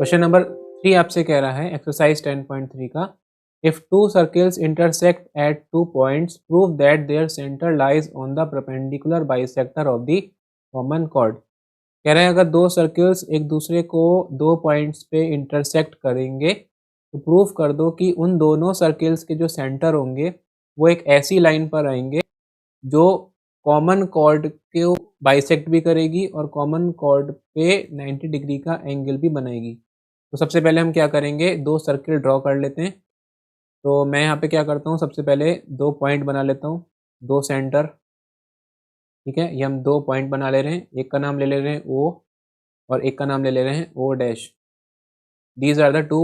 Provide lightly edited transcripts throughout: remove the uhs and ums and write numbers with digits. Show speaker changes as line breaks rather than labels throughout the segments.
Question number 3 आपसे कह रहा है एक्सरसाइज 10.3 का, if two circles intersect at 2 points prove that their centre lies on the perpendicular bisector of the common chord. कह रहे हैं अगर दो सर्कल्स एक दूसरे को 2 पॉइंट्स पे इंटरसेक्ट करेंगे तो प्रूव कर दो कि उन दोनों सर्कल्स के जो सेंटर होंगे वो एक ऐसी लाइन पर आएंगे जो कॉमन कॉर्ड को बाइसेक्ट भी करेगी और कॉमन कॉर्ड पे 90 डिग्री का एंगल भी बनाएगी। तो सबसे पहले हम क्या करेंगे, दो सर्किल ड्रॉ कर लेते हैं। तो मैं यहाँ पे क्या करता हूँ, सबसे पहले 2 पॉइंट बना लेता हूँ, 2 सेंटर। ठीक है, ये हम 2 पॉइंट बना ले रहे हैं। एक का नाम ले ले रहे हैं O और एक का नाम ले ले रहे हैं O dash. These are the 2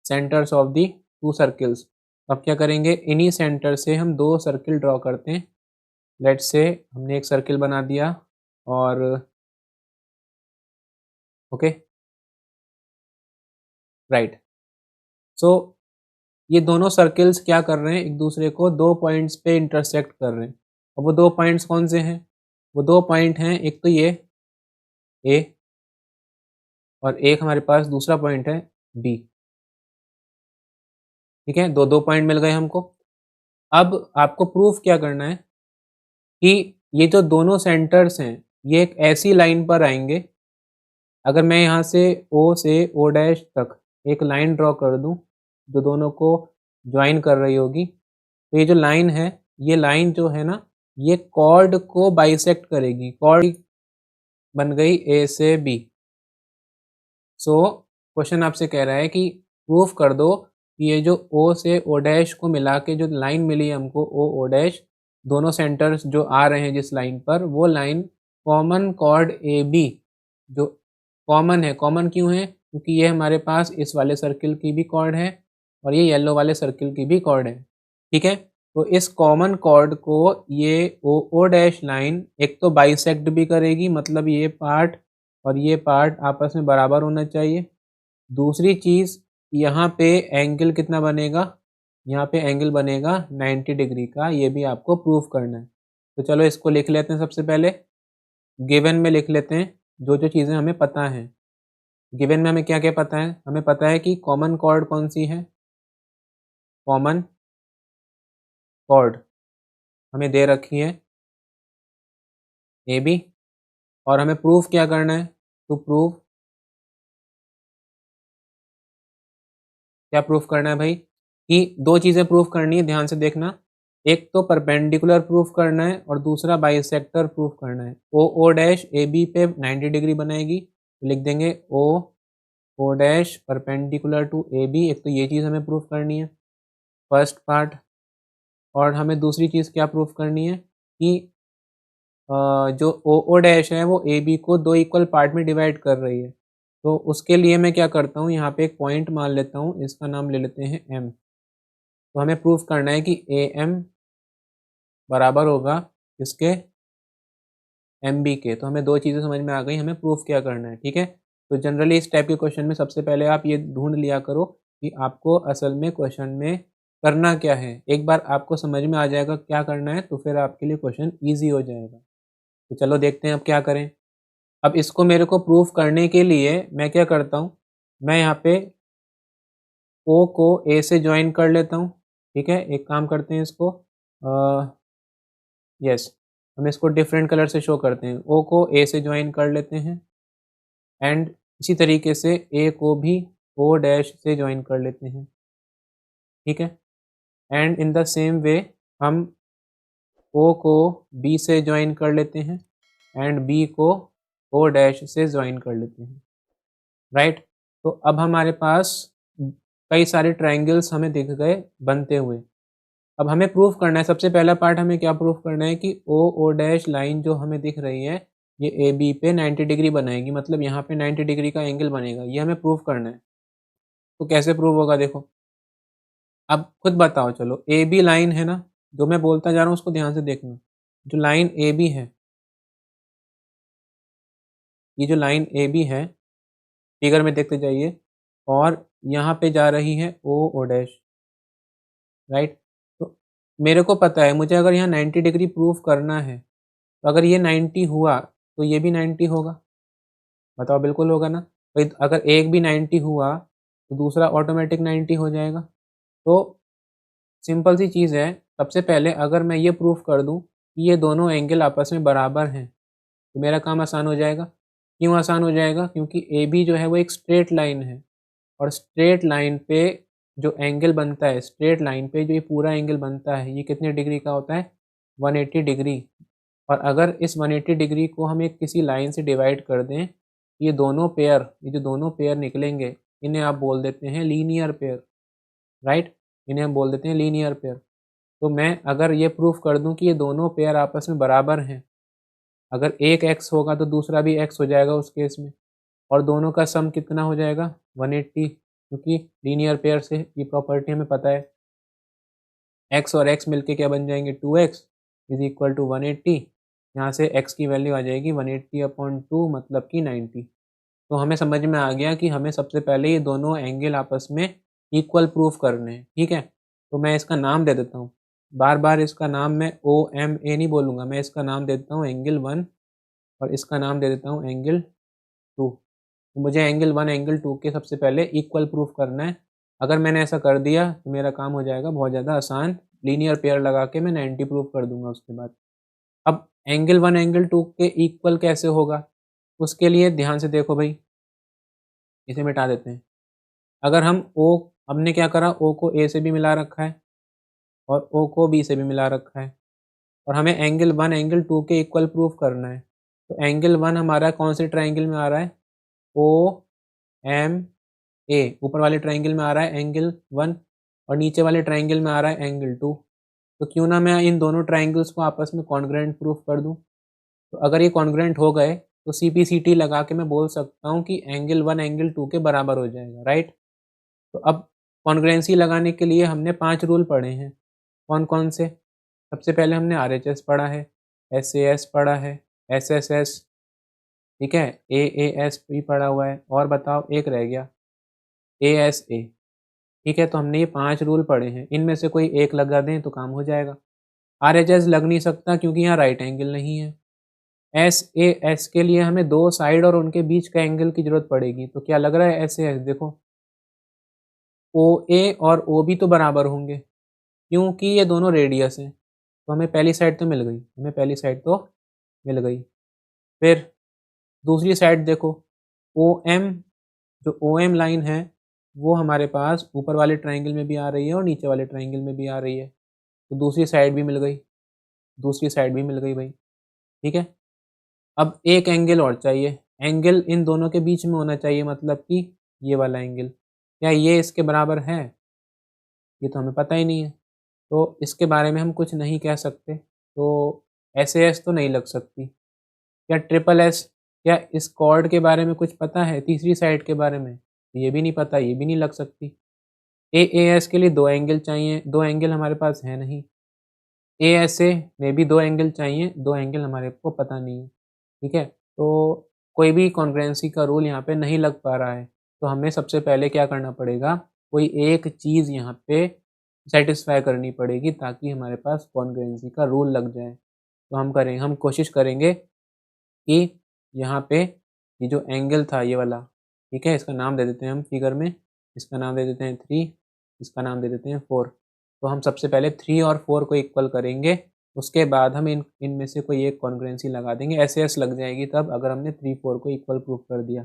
centres of the 2 circles. अब क्या करेंगे, इन्हीं सेंटर से हम 2 सर्किल ड्रॉ करते हैं। लेट्स से हमने एक सर्किल बना दिया और ओके राइट। सो ये दोनों सर्किल्स क्या कर रहे हैं, एक दूसरे को 2 पॉइंट्स पे इंटरसेक्ट कर रहे हैं। अब वो 2 पॉइंट्स कौन से हैं, वो 2 पॉइंट हैं, एक तो ये A और एक हमारे पास दूसरा पॉइंट है B। ठीक है, दो पॉइंट मिल गए हमको। अब आपको प्रूफ क्या करना है कि ये जो दोनों सेंटर्स हैं ये एक ऐसी लाइन पर आएंगे। अगर मैं यहाँ से O से O डैश तक एक लाइन ड्रॉ कर दूँ जो दोनों को ज्वाइन कर रही होगी, तो ये जो लाइन है, ये लाइन जो है ना, ये कॉर्ड को बाइसेक्ट करेगी। कॉर्ड बन गई A से B। सो क्वेश्चन आपसे कह रहा है कि प्रूफ कर दो कि ये जो O से O डैश को मिला के जो लाइन मिली हमको O डैश, दोनों सेंटर्स जो आ रहे हैं जिस लाइन पर, वो लाइन कॉमन कॉर्ड AB जो कॉमन है। कॉमन क्यों है, क्योंकि ये हमारे पास इस वाले सर्किल की भी कॉर्ड है और ये येलो वाले सर्किल की भी कॉर्ड है। ठीक है, तो इस कॉमन कॉर्ड को ये O डैश लाइन एक तो बाइसेक्ट भी करेगी, मतलब ये पार्ट और ये पार्ट आपस में बराबर होना चाहिए। दूसरी चीज़, यहाँ पे एंगल कितना बनेगा, यहाँ पे एंगल बनेगा 90 डिग्री का। ये भी आपको प्रूफ करना है। तो चलो इसको लिख लेते हैं। सबसे पहले गिवन में लिख लेते हैं जो जो चीज़ें हमें पता हैं। गिवन में हमें क्या क्या पता है, हमें पता है कि कॉमन कॉर्ड कौन सी है, कॉमन कॉर्ड हमें दे रखी है AB। और हमें प्रूफ क्या करना है, टू प्रूव, क्या प्रूफ करना है भाई, कि 2 चीज़ें प्रूफ करनी है, ध्यान से देखना। एक तो परपेंडिकुलर प्रूफ करना है और दूसरा बाइसेक्टर प्रूफ करना है। O डैश AB पे 90 डिग्री बनाएगी, तो लिख देंगे O dash perpendicular to AB। एक तो ये चीज़ हमें प्रूफ करनी है, फर्स्ट पार्ट। और हमें दूसरी चीज़ क्या प्रूफ करनी है कि जो O डैश है वो AB को 2 इक्वल पार्ट में डिवाइड कर रही है। तो उसके लिए मैं क्या करता हूँ, यहाँ पे एक पॉइंट मान लेता हूँ, इसका नाम ले लेते हैं M। तो हमें प्रूफ करना है कि AM बराबर होगा इसके MB के। तो हमें 2 चीज़ें समझ में आ गई, हमें प्रूफ क्या करना है। ठीक है, तो जनरली इस टाइप के क्वेश्चन में सबसे पहले आप ये ढूंढ लिया करो कि आपको असल में क्वेश्चन में करना क्या है। एक बार आपको समझ में आ जाएगा क्या करना है तो फिर आपके लिए क्वेश्चन ईजी हो जाएगा। तो चलो देखते हैं अब क्या करें। अब इसको मेरे को प्रूफ करने के लिए मैं क्या करता हूँ, मैं यहाँ पे O को A से ज्वाइन कर लेता हूँ। ठीक है, एक काम करते हैं इसको, यस, हम इसको डिफरेंट कलर से शो करते हैं। O को A से ज्वाइन कर लेते हैं एंड इसी तरीके से A को भी O डैश से ज्वाइन कर लेते हैं। ठीक है, and in the same way हम O को B से ज्वाइन कर लेते हैं एंड B को O डैश से ज्वाइन कर लेते हैं। राइट, तो अब हमारे पास कई सारे ट्रायंगल्स हमें दिख गए बनते हुए। अब हमें प्रूफ करना है, सबसे पहला पार्ट हमें क्या प्रूफ करना है कि O डैश लाइन जो हमें दिख रही है ये AB पे 90 डिग्री बनाएगी, मतलब यहाँ पे 90 डिग्री का एंगल बनेगा। ये हमें प्रूफ करना है। तो कैसे प्रूफ होगा देखो, अब खुद बताओ। चलो AB लाइन है ना, जो मैं बोलता जा रहा हूँ उसको ध्यान से देखना। जो लाइन AB है, ये जो लाइन AB है, फिगर में देखते जाइए, और यहाँ पे जा रही है O डैश। राइट, तो मेरे को पता है मुझे अगर यहाँ 90 डिग्री प्रूफ करना है, तो अगर ये 90 हुआ तो ये भी 90 होगा। बताओ, बिल्कुल होगा ना। भाई अगर एक भी 90 हुआ तो दूसरा ऑटोमेटिक 90 हो जाएगा। तो सिंपल सी चीज़ है, सबसे पहले अगर मैं ये प्रूफ कर दूं कि ये दोनों एंगल आपस में बराबर हैं तो मेरा काम आसान हो जाएगा। क्यों आसान हो जाएगा? क्योंकि ए बी जो है वो एक स्ट्रेट लाइन है, और स्ट्रेट लाइन पे जो एंगल बनता है, स्ट्रेट लाइन पे जो ये पूरा एंगल बनता है, ये कितने डिग्री का होता है? 180 डिग्री। और अगर इस 180 डिग्री को हम एक किसी लाइन से डिवाइड कर दें, ये दोनों पेयर, ये जो दोनों पेयर निकलेंगे, इन्हें आप बोल देते हैं लीनियर पेयर, राइट? इन्हें हम बोल देते हैं लीनियर पेयर। तो मैं अगर ये प्रूफ कर दूं कि ये दोनों पेयर आपस में बराबर हैं, अगर एक x होगा तो दूसरा भी x हो जाएगा उस केस में, और दोनों का सम कितना हो जाएगा? 180, क्योंकि लीनियर पेयर से ये प्रॉपर्टी हमें पता है, x और x मिलके क्या बन जाएंगे? 2x is equal to 180। यहाँ से x की वैल्यू आ जाएगी 180/2 मतलब कि 90। तो हमें समझ में आ गया कि हमें सबसे पहले ये दोनों एंगल आपस में इक्वल प्रूफ करने हैं, ठीक है? तो मैं इसका नाम दे देता हूँ, बार बार इसका नाम मैं OMA नहीं बोलूँगा, मैं इसका नाम दे देता हूँ एंगल 1, और इसका नाम दे देता हूँ एंगल 2। तो मुझे एंगल 1 एंगल 2 के सबसे पहले इक्वल प्रूफ करना है। अगर मैंने ऐसा कर दिया तो मेरा काम हो जाएगा बहुत ज़्यादा आसान, लीनियर पेयर लगा के मैं 90 प्रूफ कर दूंगा उसके बाद। अब एंगल 1 एंगल 2 के इक्वल कैसे होगा? उसके लिए ध्यान से देखो भाई, इसे मिटा देते हैं। अगर हम ओ, हमने क्या करा, ओ को ए से भी मिला रखा है और ओ को बी से भी मिला रखा है, और हमें एंगल 1 एंगल 2 के इक्वल प्रूफ करना है। तो एंगल 1 हमारा कौन से ट्राइंगल में आ रहा है? ओ एम ए, ऊपर वाले ट्राइंगल में आ रहा है एंगल 1, और नीचे वाले ट्राइंगल में आ रहा है एंगल 2। तो क्यों ना मैं इन दोनों ट्राइंगल्स को आपस में कॉन्ग्रुएंट प्रूफ कर दूं। तो अगर ये कॉन्ग्रुएंट हो गए तो CP/CT लगा के मैं बोल सकता हूँ कि एंगल 1 एंगल 2 के बराबर हो जाएगा, राइट? तो अब कॉन्ग्रुएंसी लगाने के लिए हमने 5 रूल पढ़े हैं। कौन कौन से? सबसे पहले हमने RHS पढ़ा है, SAS पढ़ा है, SSS, ठीक है, AAS भी पढ़ा हुआ है, और बताओ एक रह गया, ASA। ठीक है, तो हमने ये 5 रूल पढ़े हैं, इनमें से कोई एक लगा दें तो काम हो जाएगा। RHS लग नहीं सकता क्योंकि यहाँ राइट एंगल नहीं है। SAS के लिए हमें 2 साइड और उनके बीच का एंगल की जरूरत पड़ेगी, तो क्या लग रहा है SAS? देखो, OA और OB तो बराबर होंगे क्योंकि ये दोनों रेडियस हैं। तो हमें पहली साइड तो मिल गई, हमें पहली साइड तो मिल गई। फिर दूसरी साइड देखो, OM, जो OM लाइन है वो हमारे पास ऊपर वाले ट्राइंगल में भी आ रही है और नीचे वाले ट्राइंगल में भी आ रही है, तो दूसरी साइड भी मिल गई, दूसरी साइड भी मिल गई भाई, ठीक है। अब एक एंगल और चाहिए, एंगल इन दोनों के बीच में होना चाहिए, मतलब कि ये वाला एंगल, क्या ये इसके बराबर है? ये तो हमें पता ही नहीं है, तो इसके बारे में हम कुछ नहीं कह सकते। तो SAS तो नहीं लग सकती। क्या ट्रिपल एस, क्या इस कॉर्ड के बारे में कुछ पता है? तीसरी साइड के बारे में ये भी नहीं पता, ये भी नहीं लग सकती। AAS के लिए 2 एंगल चाहिए, 2 एंगल हमारे पास है नहीं। ASA में भी 2 एंगल चाहिए, 2 एंगल हमारे को पता नहीं है, ठीक है। तो कोई भी कॉन्ग्रुएंसी का रूल यहाँ पे नहीं लग पा रहा है, तो हमें सबसे पहले क्या करना पड़ेगा, कोई एक चीज़ यहाँ पे सेटिस्फाई करनी पड़ेगी ताकि हमारे पास कॉन्ग्रुएंसी का रूल लग जाए। तो हम कोशिश करेंगे कि यहाँ पे ये जो एंगल था ये वाला, ठीक है, इसका नाम दे देते हैं हम फिगर में, इसका नाम दे देते हैं 3, इसका नाम दे देते हैं 4। तो हम सबसे पहले 3 और 4 को इक्वल करेंगे, उसके बाद हम इनमें से कोई एक कॉन्ग्रुएंसी लगा देंगे, SAS लग जाएगी तब, अगर हमने 3 4 को इक्वल प्रूफ कर दिया।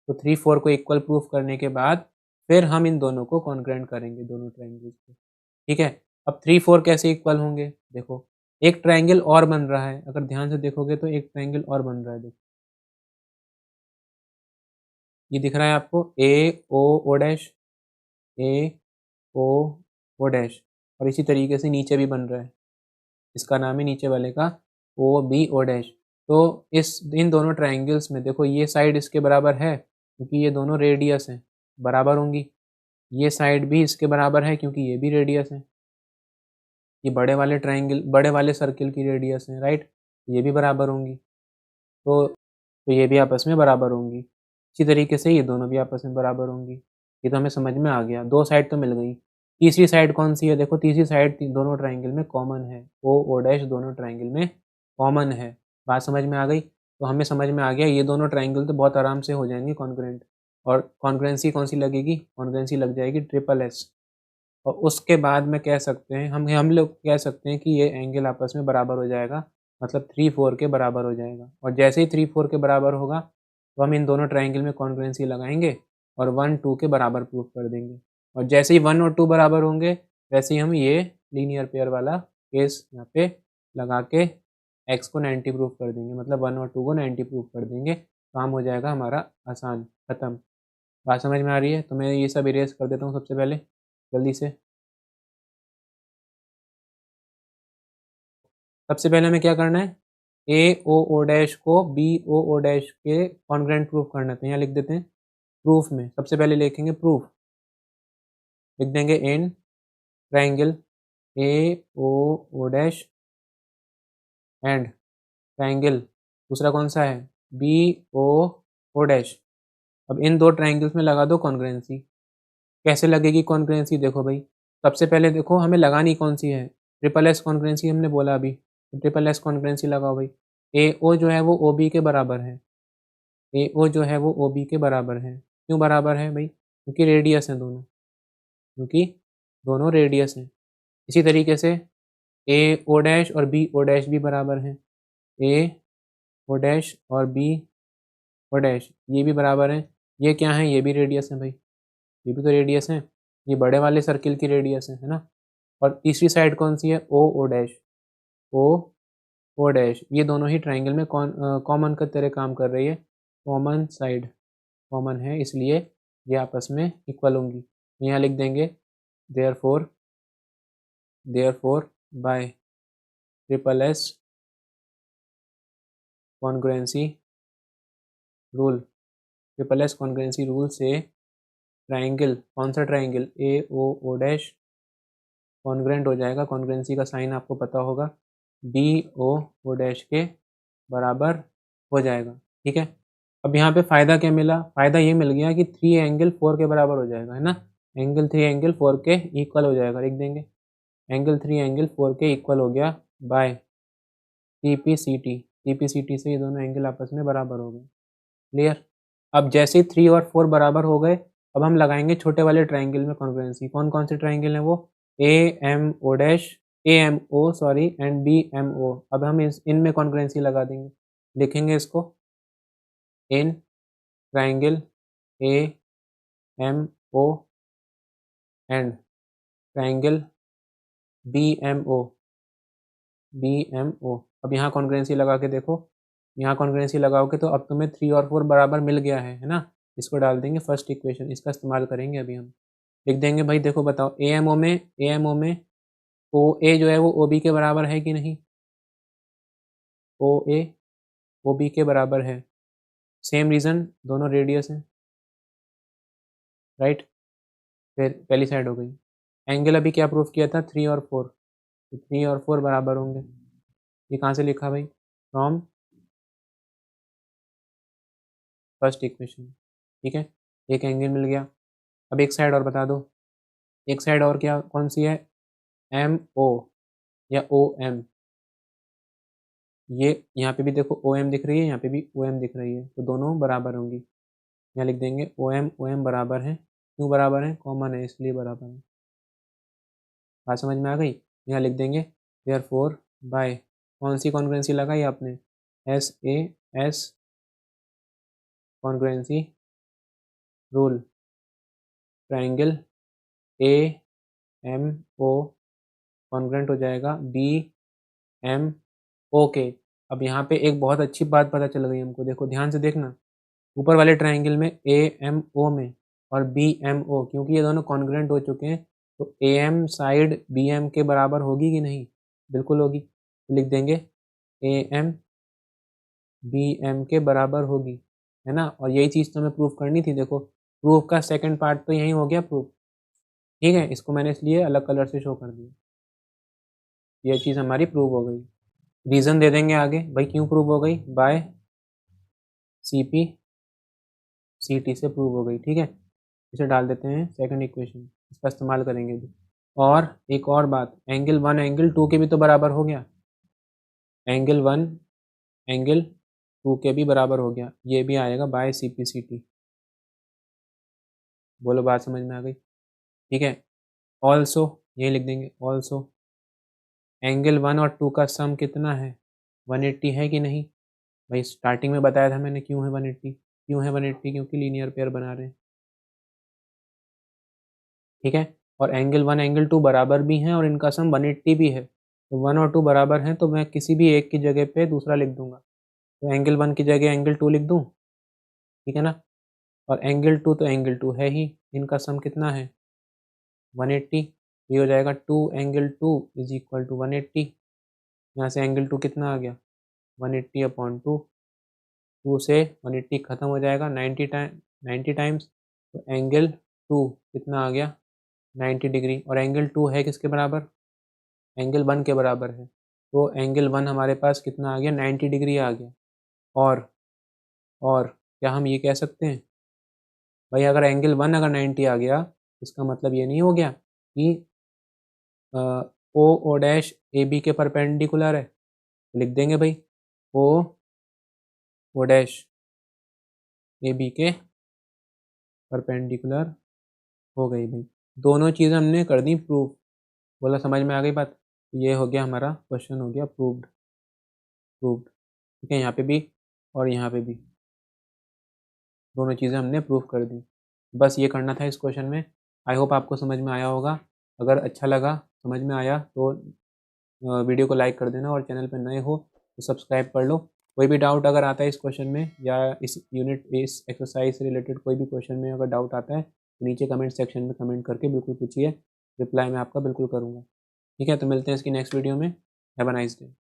तो 3 4 को इक्वल प्रूफ करने के बाद फिर हम इन दोनों को कॉन्ग्रुएंट करेंगे, दोनों ट्राइंगल्स को, ठीक है। अब 3 4 कैसे इक्वल होंगे? देखो, एक ट्राइंगल और बन रहा है, अगर ध्यान से देखोगे तो एक ट्राइंगल और बन रहा है, देखो ये दिख रहा है आपको, AOO डैश, AOO डैश, और इसी तरीके से नीचे भी बन रहा है, इसका नाम है नीचे वाले का OBO डैश। तो इस इन दोनों ट्राइंगल्स में देखो, ये साइड इसके बराबर है क्योंकि ये दोनों रेडियस हैं, बराबर होंगी। ये साइड भी इसके बराबर है क्योंकि ये भी रेडियस है। ये बड़े वाले ट्राइंगल, बड़े वाले सर्किल की रेडियस है, राइट, ये भी बराबर होंगी। तो ये भी आपस में बराबर होंगी। इसी तरीके से ये दोनों भी आपस में बराबर होंगी। ये तो हमें समझ में आ गया, 2 साइड तो मिल गई। तीसरी साइड कौन सी है? देखो, तीसरी साइड दोनों ट्राइंगल में कॉमन है, OO डैश दोनों ट्राइंगल में कॉमन है। बात समझ में आ गई? तो हमें समझ में आ गया ये दोनों ट्राइंगल तो बहुत आराम से हो जाएंगे कॉन्ग्रुएंट। और कॉन्ग्रुएंसी कौन सी लगेगी, कॉन्ग्रुएंसी लग जाएगी ट्रिपल एस। और उसके बाद में कह सकते हैं हम लोग कह सकते हैं कि ये एंगल आपस में बराबर हो जाएगा, मतलब 3-4 के बराबर हो जाएगा। और जैसे ही 3-4 के बराबर होगा तो हम इन दोनों ट्राइंगल में कॉन्ग्रुएंसी लगाएंगे और 1-2 के बराबर प्रूफ कर देंगे। और जैसे ही 1 और 2 बराबर होंगे वैसे ही हम ये लीनियर पेयर वाला केस यहाँ पे लगा के x को 90 प्रूफ कर देंगे, मतलब 1 और 2 को 90 प्रूफ कर देंगे। काम हो जाएगा हमारा आसान, ख़त्म। बात समझ में आ रही है? तो मैं ये सब इरेज कर देता हूँ सबसे पहले जल्दी से। सबसे पहले हमें क्या करना है, ए ओ ओ डैश को बी ओ ओ डैश के कॉन्ग्रुएंट प्रूफ करना है। तो यहाँ लिख देते हैं प्रूफ में, सबसे पहले लिखेंगे प्रूफ, लिख देंगे in triangle A O O dash and triangle दूसरा कौन सा है, बी ओ ओ डैश। अब इन दो ट्राइंगल्स में लगा दो कॉन्ग्रुएंसी। कैसे लगेगी कॉन्ग्रुएंसी, देखो भाई, सबसे पहले देखो हमें लगानी कौन सी है, ट्रिपल एस कॉन्ग्रुएंसी हमने बोला अभी, तो ट्रिपल एस कॉन्ग्रुएंसी लगाओ भाई। ए ओ जो है वो ओ बी के बराबर है, ए ओ जो है वो ओ बी के बराबर है। क्यों बराबर है भाई, क्योंकि रेडियस हैं दोनों, क्योंकि दोनों रेडियस हैं। इसी तरीके से ए ओ डैश और बी ओ डैश भी बराबर हैं, ए ओ डैश और बी ओ डैश ये भी बराबर हैं। ये क्या है, ये भी रेडियस है भाई, ये भी तो रेडियस है, ये बड़े वाले सर्किल की रेडियस है ना। और तीसरी साइड कौन सी है, ओ ओ डैश, ओ ओ डैश, ये दोनों ही ट्राइंगल में कॉमन का तरह काम कर रही है, कॉमन साइड कॉमन है, इसलिए ये आपस में इक्वल होंगी। यहाँ लिख देंगे therefore by triple S congruency rule, triple S congruency rule से ट्राइंगल, कौन सा triangle, A O O dash congruent हो जाएगा, कॉन्ग्रुएंसी का साइन आपको पता होगा, बी ओ ओ डैश के बराबर हो जाएगा। ठीक है, अब यहाँ पे फ़ायदा क्या मिला, फ़ायदा ये मिल गया कि 3 एंगल 4 के बराबर हो जाएगा, है ना। एंगल 3 एंगल 4 के इक्वल हो जाएगा, लिख देंगे एंगल 3 एंगल 4 के इक्वल हो गया by T P C T से ये दोनों एंगल आपस में बराबर हो गए। क्लियर। अब जैसे 3 और 4 बराबर हो गए, अब हम लगाएंगे छोटे वाले ट्राइंगल में कॉन्ग्रुएंसी। कौन कौन से ट्राइंगल हैं वो, A M O dash, A M O sorry and B M O. अब हम इनमें कॉन्ग्रुएंसी लगा देंगे, लिखेंगे इसको in triangle A M O and triangle B M O, B M O. अब यहाँ कॉन्ग्रुएंसी लगा के देखो, यहाँ कॉन्ग्रुएंसी लगाओगे तो अब तुम्हें 3 और 4 बराबर मिल गया है ना। इसको डाल देंगे फर्स्ट इक्वेशन, इसका इस्तेमाल करेंगे अभी हम। लिख देंगे भाई, देखो बताओ ए एम ओ में ओ ए जो है वो ओ बी के बराबर है कि नहीं, ओ ए ओ बी के बराबर है। सेम रीज़न, दोनों रेडियस हैं, राइट। फिर पहली साइड हो गई। एंगल अभी क्या प्रूफ किया था, 3 और 4, तो 3 और 4 बराबर होंगे। ये कहाँ से लिखा भाई, फ्रॉम फर्स्ट इक्वेशन। ठीक है, एक एंगल मिल गया। अब एक साइड और बता दो, एक साइड और क्या कौन सी है, एम ओ या ओ एम। ये यहाँ पे भी देखो ओ एम दिख रही है, यहाँ पे भी ओ एम दिख रही है, तो दोनों बराबर होंगी। यहाँ लिख देंगे ओ एम बराबर है। क्यों बराबर है, कॉमन है इसलिए बराबर है। बात समझ में आ गई। यहाँ लिख देंगे देयरफॉर बाय, कौन सी कॉन्ग्रुएंसी लगाई आपने, S A S congruency rule, triangle A M O congruent हो जाएगा बी एम ओ के। अब यहाँ पे एक बहुत अच्छी बात पता चल गई हमको, देखो ध्यान से देखना, ऊपर वाले ट्राइंगल में ए एम ओ में और बी एम ओ, क्योंकि ये दोनों कॉन्ग्रुएंट हो चुके हैं, तो A M side B M के बराबर होगी कि नहीं, बिल्कुल होगी। तो लिख देंगे ए एम बी एम के बराबर होगी, है ना। और यही चीज़ तो हमें प्रूफ करनी थी। देखो प्रूफ का सेकंड पार्ट तो यही हो गया प्रूफ। ठीक है, इसको मैंने इसलिए अलग कलर से शो कर दिया, ये चीज़ हमारी प्रूव हो गई। रीज़न दे देंगे आगे भाई क्यों प्रूव हो गई, by C P C T से प्रूव हो गई। ठीक है, इसे डाल देते हैं सेकंड इक्वेशन, इसका इस्तेमाल करेंगे भी। और एक और बात, एंगल 1 एंगल 2 के भी तो बराबर हो गया, एंगल 1 एंगल 2 के भी बराबर हो गया, ये भी आएगा by C P C T. बोलो बात समझ में आ गई? ठीक है। ऑल्सो ये लिख देंगे, ऑल्सो एंगल 1 और 2 का सम कितना है? 180 है कि नहीं? भाई स्टार्टिंग में बताया था मैंने क्यों है 180, क्यों है 180? क्योंकि लीनियर पेयर बना रहे हैं। ठीक है, और एंगल 1 एंगल 2 बराबर भी हैं और इनका सम 180 भी है, तो 1 और 2 बराबर हैं, तो मैं किसी भी एक की जगह पे दूसरा लिख दूंगा। तो एंगल 1 की जगह एंगल 2 लिख दूं, ठीक है ना? और एंगल 2 तो एंगल 2 है ही, इनका सम कितना है? 180। ये हो जाएगा 2 एंगल 2 इज इक्वल टू 180। यहाँ से एंगल 2 कितना आ गया? 180 अपॉन 2, 2 से 180 खत्म हो जाएगा 90 टाइम्स, तो एंगल 2 कितना आ गया? 90 डिग्री। और एंगल 2 है किसके बराबर? एंगल 1 के बराबर है, तो एंगल 1 हमारे पास कितना आ गया? 90 डिग्री आ गया। और और क्या हम ये कह सकते हैं भाई, अगर एंगल 1 अगर 90 आ गया, इसका मतलब ये नहीं हो गया कि ओ डैश ए बी के परपेंडिकुलर है? लिख देंगे भाई ओ डैश ए बी के परपेंडिकुलर हो गई भाई। दोनों चीज़ें हमने कर दी प्रूफ। बोला समझ में आ गई बात? ये हो गया हमारा क्वेश्चन, हो गया प्रूव्ड। प्रूव्ड, ठीक है, यहाँ पे भी और यहाँ पे भी दोनों चीज़ें हमने प्रूव कर दी। बस ये करना था इस क्वेश्चन में। आई होप आपको समझ में आया होगा। अगर अच्छा लगा, समझ में आया, तो वीडियो को लाइक कर देना, और चैनल पर नए हो तो सब्सक्राइब कर लो। कोई भी डाउट अगर आता है इस क्वेश्चन में, या इस यूनिट इस एक्सरसाइज से रिलेटेड कोई भी क्वेश्चन में अगर डाउट आता है, तो नीचे कमेंट सेक्शन में कमेंट करके बिल्कुल पूछिए, रिप्लाई मैं आपका बिल्कुल करूँगा। ठीक है, तो मिलते हैं इसकी नेक्स्ट वीडियो में। Have a nice day.